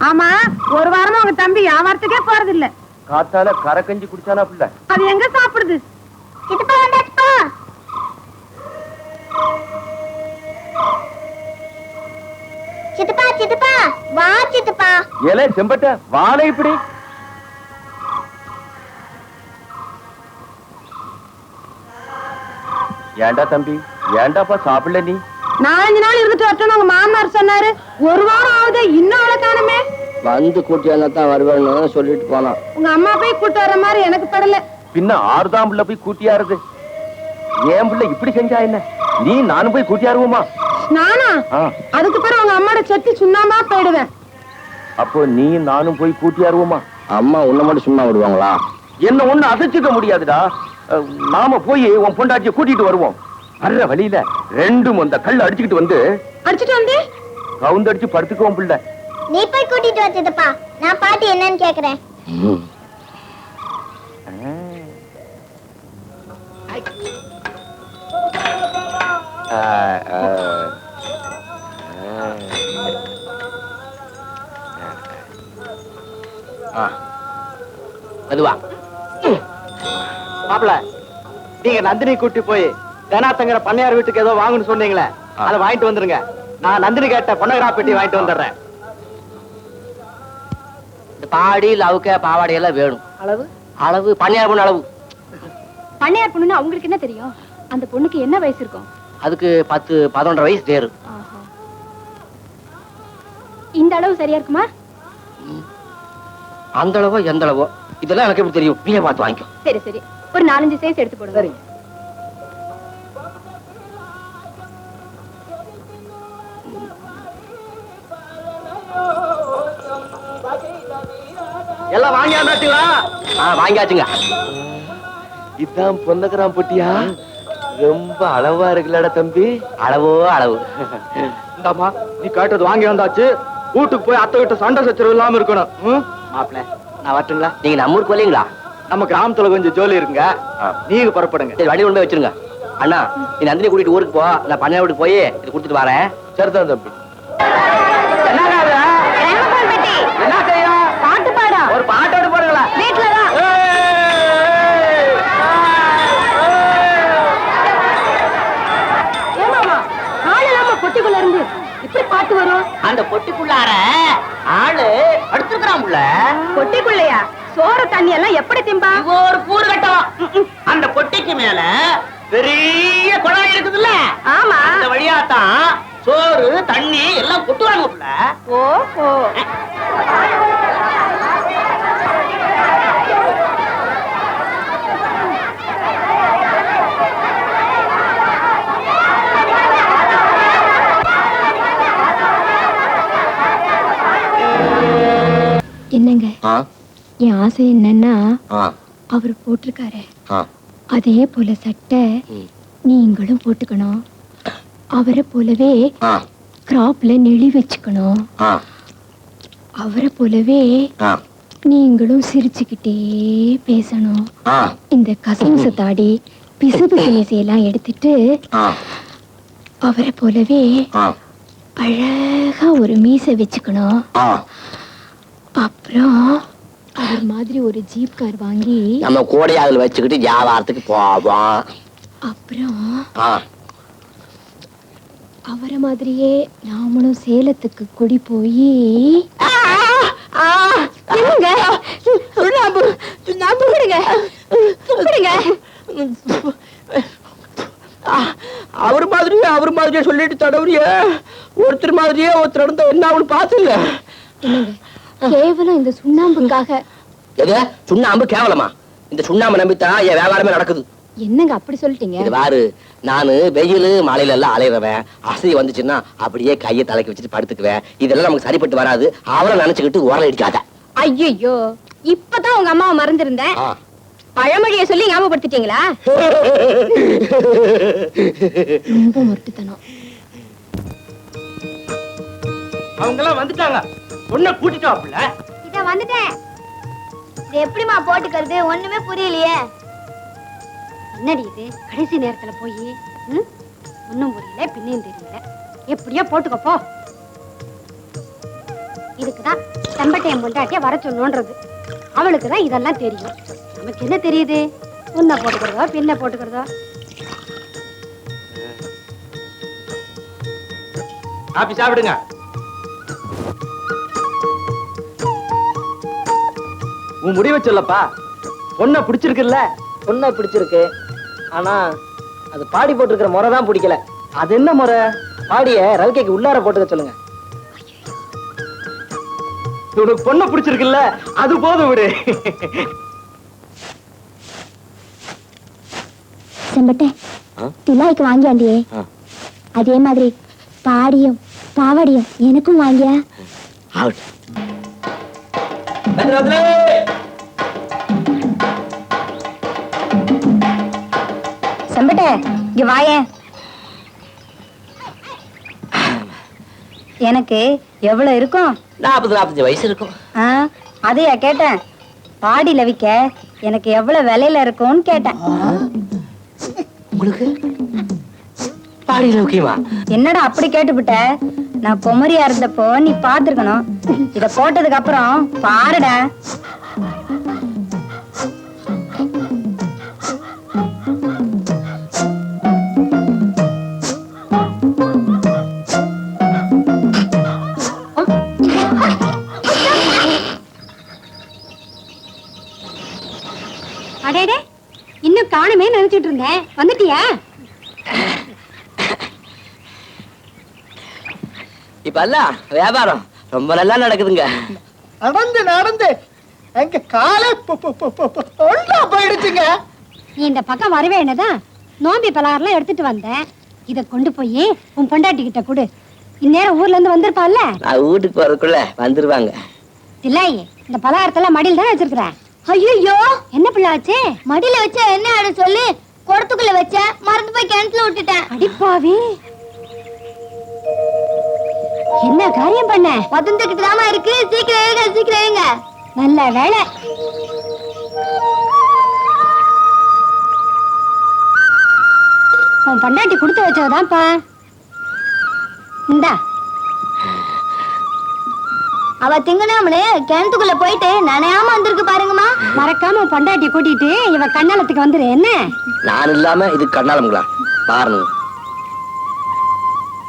ஆமா, ஒரு வாரமா உங்க தம்பி வியாபாரத்துக்கே போறது இல்ல. காத்தால கரை கஞ்சி குடிச்சானா பிள்ளை? அது எங்க சாப்பிடுது? சித்தப்பா வந்தாச்சுப்பா. சித்தப்பா சித்தப்பா வா சித்தப்பா. ஏலே செம்பட்ட வாழை இப்படி ஏண்டா தம்பி, ஏண்டாப்பா சாப்பிடல நீ? 4 நாள் இருந்துட்டு வரட்டும் உங்க மாமனார் சொன்னாரு. ஒரு வாரம் ஆகுது, இன்னும் அவளை காணுமே. வந்து கூட்டியாதான் வருவேன்னு சொல்லிட்டு போனான். உங்க அம்மா போய் கூட்டு வர மாதிரி எனக்கு படல. பின்ன 6 பிள்ளை போய் கூட்டியாருது. ஏன் பிள்ளை இப்படி செஞ்சா என்ன? நீ நானும் போய் கூட்டியாருவோமா? நானா? அதுக்கு பிறகு உங்க அம்மாட செத்து சுண்ணாமா போயிடுவேன். அப்போ நீ நானும் போய் கூட்டியாருவோமா? அம்மா உன்னை மட்டும் சும்மா விடுவாங்களா? என்ன ஒண்ணு அசைச்சுக்க முடியாதுடா. நாம போய் உன் பொண்டாட்டிய கூட்டிட்டு வருவோம். வர்ற வழியில 2 அந்த கல் அடிச்சுக்கிட்டு வந்து கவுந்தடிச்சு படுத்துக்குவோம் பிள்ளை. நீ போய் கூட்டிட்டு வா சித்தப்பா, நான் பாட்டி என்னன்னு கேக்குறேன். அதுவா மாப்பிள்ள, நீங்க நந்தினி கூட்டி போய் தேனாத்தங்கிற பண்ணையார் வீட்டுக்கு ஏதோ வாங்கன்னு சொன்னீங்களே, அதை வாங்கிட்டு வந்துருங்க. நான் நந்தினி கேட்ட பொன்னகரா பெட்டி வாங்கிட்டு வந்துடுறேன். இந்த பாடி லவுக்க பாவாடை எல்லாம் வேணும். அளவு அளவு பண்ணையார் பொண்ணு அளவு. பண்ணையார் பொண்ணுன்னு அவங்களுக்கு என்ன தெரியும்? அந்த பொண்ணுக்கு என்ன வயசு இருக்கும்? அதுக்கு 10-11 வயசு தேரு. இந்த அளவு சரியா இருக்குமா? அந்த அளவோ எந்த அளவோ இதெல்லாம் எனக்கு எப்படி தெரியும்? நீயே பார்த்து வாங்கிக்கோ. சரி சரி, ஒரு 4-5 சைஸ் எடுத்து போடுங்க. சரி. எல்லாம் வாங்கியாச்சுங்களா? வாங்கியாச்சுங்க. இதான் பொன்னகராம் பொட்டியா? ரொம்ப அளவா இருக்குல்லடா தம்பி. அளவோ அளவு. இந்தாமா, நீ கேட்டது வாங்கி வந்தாச்சு. வீட்டுக்கு போய் அத்தை விட்டு சண்டை சச்சரவு இல்லாம இருக்கணும். மாப்பிள்ள, நான் வரட்டுங்களா? நீங்க நம்ம ஊருக்கு வரலீங்களா? நம்ம கிராமத்துல கொஞ்சம் ஜோலி இருக்குங்க, நீங்க புறப்படுங்க. சரி, வண்டி கொண்டு போய் வச்சிருங்க. அண்ணா, நீ நந்தினி கூட்டிட்டு ஊருக்கு போ, நான் பண்ணையார் வீட்டுக்கு போய் இது கொடுத்துட்டு வரேன். சரிதான் தம்பி. என்ன செய்யும்? பாட்டு பாடா. ஒரு பாட்டோடு போறீங்களா? வீட்டுலதான். ஏமாமா, ஆள் இல்லாம பொட்டிக்குள்ள இருந்து இப்படி பாட்டு வரும்? அந்த பொட்டிக்குள்ளார ஆளு படுத்துக்கிறான். பொட்டிக்குள்ளையா? சோறு தண்ணி எல்லாம் எப்படி திம்பா? ஒரு கூறு கட்டம். அந்த பொட்டிக்கு மேல பெரிய குழாய் இருக்குதுல்ல, ஆமா, அந்த வழியாத்தான் சோறு தண்ணி எல்லாம் கொட்டுவாங்க. ஓஹோ. என்னங்க, என் ஆசை என்னன்னா அவர் போட்டிருக்காரு அதே போல சட்டை நீங்களும் போட்டுக்கணும். அவரை போலவே கிராப்ல நெளி வச்சுக்கணும். அவரை போலவே நீங்களும் சிரிச்சுக்கிட்டே பேசணும். இந்த கசமுச தாடி பிசுபிசு மீசையெல்லாம் எடுத்துட்டு அவரை போலவே அழகா ஒரு மீசை வச்சுக்கணும். அப்புறம் அவர் மாதிரி ஒரு ஜீப் கார் வாங்கி நம்ம கோடையாவில் வச்சுக்கிட்டு வியாபாரத்துக்கு போவோம். அப்புறம் அவரை மாதிரியே நாமளும் சேலத்துக்கு குடி போய் அவர் மாதிரியே சொல்லிட்டு தடவுறிய. ஒருத்தர் மாதிரியே ஒருத்தர் இருந்தா என்ன அவனு பாத்துல. கேவலம் இந்த சுண்ணாம்புக்காக. எது சுண்ணாம்பு கேவலமா? இந்த சுண்ணாம்பு நம்பித்தான் என் வியாபாரமே நடக்குது. என்னங்க அப்படி சொல்லிட்டீங்க? இது பாரு, நானு வெயில் மழையில எல்லாம் அலையிறவன். அசதி வந்துச்சுன்னா அப்படியே கையை தலைக்கு வச்சுட்டு படுத்துக்குவேன். இதெல்லாம் நமக்கு சரிப்பட்டு வராது. அவளை நினைச்சுக்கிட்டு உரல் அடிக்காத. ஐயோ, இப்பதான் உங்க அம்மாவை மறந்துருந்தேன். பழமொழியை சொல்லி ஞாபகப்படுத்திட்டீங்களா? ரொம்ப முரட்டுத்தனம். அவங்க எல்லாம் வந்துட்டாங்க. ஒன்ன கூட்டிட்டாப்ல. இத வந்துட்டேன். இது எப்படிமா போட்டுக்கிறது? ஒண்ணுமே புரியலையே. என்னடி இது கடைசி நேரத்துல போய் ஒன்னும் புரியல, பின்னையும் தெரியல. எப்படியோ போட்டுக்கப்போ. இதுக்குதான் செம்பட்டையன் பொண்டாட்டிய வர சொல்லணும்ன்றது. அவளுக்குதான் இதெல்லாம் தெரியும். நமக்கு என்ன தெரியுது? முன்ன போட்டுக்கிறதோ பின்ன போட்டுக்கிறதோ. காபி சாப்பிடுங்க. உன் முடிவை சொல்லப்பா. பொண்ணை பிடிச்சிருக்குல்ல? பொண்ணை பிடிச்சிருக்கு. ஆனா அது பாடி போட்டிருக்கிற முறை தான் பிடிக்கல. அது என்ன முறை? பாடிய ரவிக்கைக்கு உள்ளார போட்டுக்க சொல்லுங்க. உனக்கு பொண்ணை பிடிச்சிருக்குல்ல, அது போதும் விடு. செம்பட்டை திலாய்க்கு வாங்கியாண்டியே, அதே மாதிரி பாடியும் பாவாடியும் எனக்கும் வாங்கியா. செம்பட்டை இங்க வாயேன். எனக்கு எவ்வளவு இருக்கும்? 40-45 வயசு இருக்கும். அதையா கேட்டேன். பாடியில விக்க எனக்கு எவ்வளவு விலையில இருக்கும்னு கேட்டேன். உங்களுக்கு பாடியில முக்கியமா? என்னடா அப்படி கேட்டுவிட்ட? நான் பொம்மரியா இருந்தப்போ நீ பாத்துருக்கணும். இத போட்டதுக்கு அப்புறம் பாருடா. அடேடே, இன்னும் காணுமே நினைச்சிட்டு இருந்தேன். வந்துட்டியா? இப்ப அல்ல வியாபாரம் ரொம்ப நல்லா நடக்குதுங்க. நடந்து நடந்து எங்க காலை போயிடுச்சுங்க. நீ இந்த பக்கம் வரவே என்னதான் நோம்பி பலகாரம்லாம் எடுத்துட்டு வந்தேன். இத கொண்டு போய் உன் பொண்டாட்டி கிட்ட கொடு. இந்நேரம் ஊர்ல இருந்து வந்திருப்பான்ல. நான் வீட்டுக்கு போறதுக்குள்ள வந்துருவாங்க. இல்லை, இந்த பலகாரத்தெல்லாம் மடியில் தான் வச்சிருக்கிற. ஐயோ, என்ன பிள்ளை ஆச்சு? மடியில வச்ச என்ன ஆட சொல்லி குடத்துக்குள்ள வச்ச, மறந்து போய் கிணத்துல விட்டுட்டேன். அடிப்பாவி, என்ன காரியம் பண்ண? வதந்துக்கிட்டு தாமா இருக்கு. சீக்கிரம் எழுங்க, சீக்கிரம் எழுங்க. நல்ல வேலை. உன் பொண்டாட்டி கொடுத்து வச்சதுதான்ப்பா. இந்தா. அவ திங்கனாமலே கிணத்துக்குள்ள போயிட்டு நனையாம வந்திருக்கு பாருங்கம்மா. மறக்காம உன் பொண்டாட்டி கூட்டிட்டு இவ கண்ணாலத்துக்கு வந்துரு. என்ன நான் இல்லாம இது கண்ணாலங்களா பாருங்க.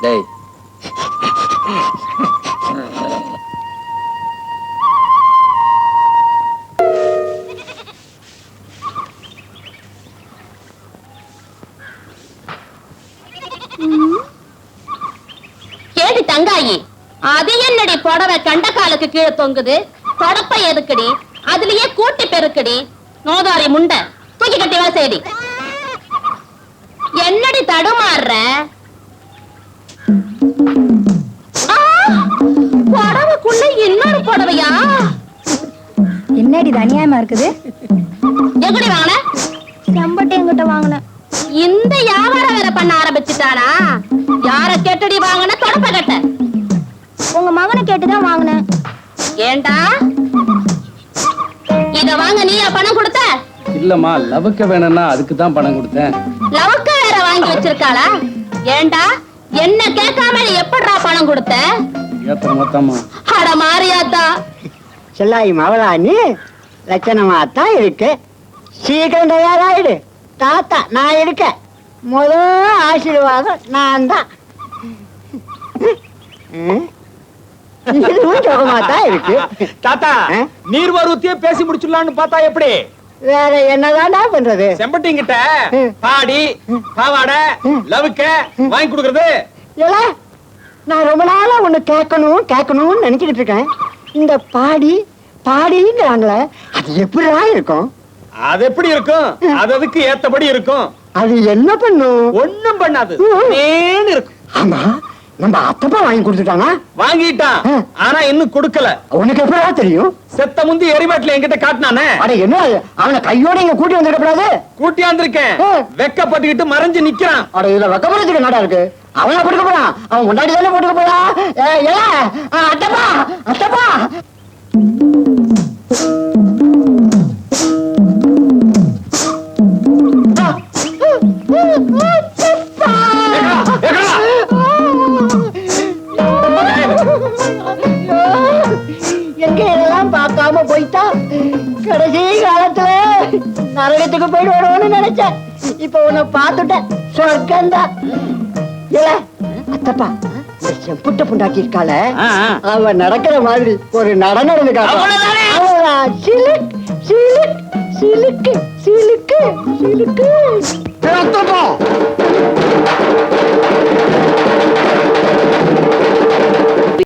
டேய் கேடி தங்காயி, அது என்னடி புடவை கண்ட காலுக்கு கீழே தொங்குது? தொடப்ப எதுக்குடி? அதுலயே கூட்டி பெருக்குடி. நோதாரி முண்டை தூக்கி கட்டி வா சேடி. என்னடி தடுமாறுற? புடவைக்குள்ள இன்னொரு புடவையா? என்னடி அநியாயமா இருக்குது? எங்கடி வாங்கின? செம்பட்டை என்கிட்ட வாங்கினேன். இந்த வியாபாரம் வேற பண்ண ஆரம்பிச்சுட்டானா? யார கேட்டடி வாங்கின? தொடப்ப கட்ட உங்க மகனை கேட்டுதான் வாங்கினேன். ஏண்டா இத வாங்க நீயா பணம் கொடுத்த? இல்லம்மா, லவக்க வேணும்னா அதுக்கு தான் பணம் கொடுத்தேன். லவக்க வேற வாங்கி வச்சிருக்காளா? ஏண்டா என்ன கேட்காம நீ எப்படிடா பணம் கொடுத்த? ஏத்தன மொத்தமா அட மாரியாத்தா, செல்லாயி மவளா நீ லட்சணமாத்தான் இருக்கு. சீக்கிரம் தயாராயிடு. தாத்தா நான் இருக்க. முதல் ஆசீர்வாதம் நான் தான். சுகமாத்தான் இருக்கு. தாத்தா, நீர் வருவத்தையே பேசி முடிச்சிடலாம்னு பார்த்தா எப்படி? வேற என்னதான்டா பண்றது? செம்பட்டிங்கிட்ட பாடி பாவாடை லவுக்க வாங்கி கொடுக்கறது. இல்ல, நான் ரொம்ப நாளா ஒண்ணு கேட்கணும்னு நினைச்சுக்கிட்டு இருக்கேன். இந்த பாடி பாடிங்கிறாங்களே, அது எப்படிடா இருக்கும்? அது எப்படி இருக்கும்? அது அதுக்கு ஏத்தபடி இருக்கும். அது என்ன பண்ணும்? ஒண்ணும் பண்ணாது, இருக்கும். ஆமா, நம்ம அத்தப்பா வாங்கி கொடுத்துட்டானா? வாங்கிட்டான், ஆனா இன்னும் கொடுக்கல. உனக்கு எப்படா தெரியும்? செத்த முந்தி எரிபாட்டில என்கிட்ட காட்டினானே. அட என்ன, அவனை கையோட இங்க கூட்டி வந்துடக்கூடாது? கூட்டியாந்திருக்கேன். வெக்கப்பட்டுக்கிட்டு மறைஞ்சு நிக்கிறான். அட இதுல வெக்கப்படுறதுக்கு என்னடா இருக்கு? அவனை போட்டுக்க போறான். அவன் முன்னாடி தானே போட்டுக்க போறான். அத்தப்பா அத்தப்பா. இல்லாம போயிட்டா கடைசி காலத்துல நரகத்துக்கு போயிட்டு வருவோம்னு நினைச்சேன். இப்ப உன்னை பார்த்துட்டேன், சொர்க்கம்தான். ஏல அத்தப்பா, இந்த செம்புட்ட புண்டாக்கி இருக்காள, அவ நடக்கிற மாதிரி ஒரு நடந்து காட்டுவான். சிலுக் சிலுக் சிலுக்கு சிலுக்கு சிலுக்கு.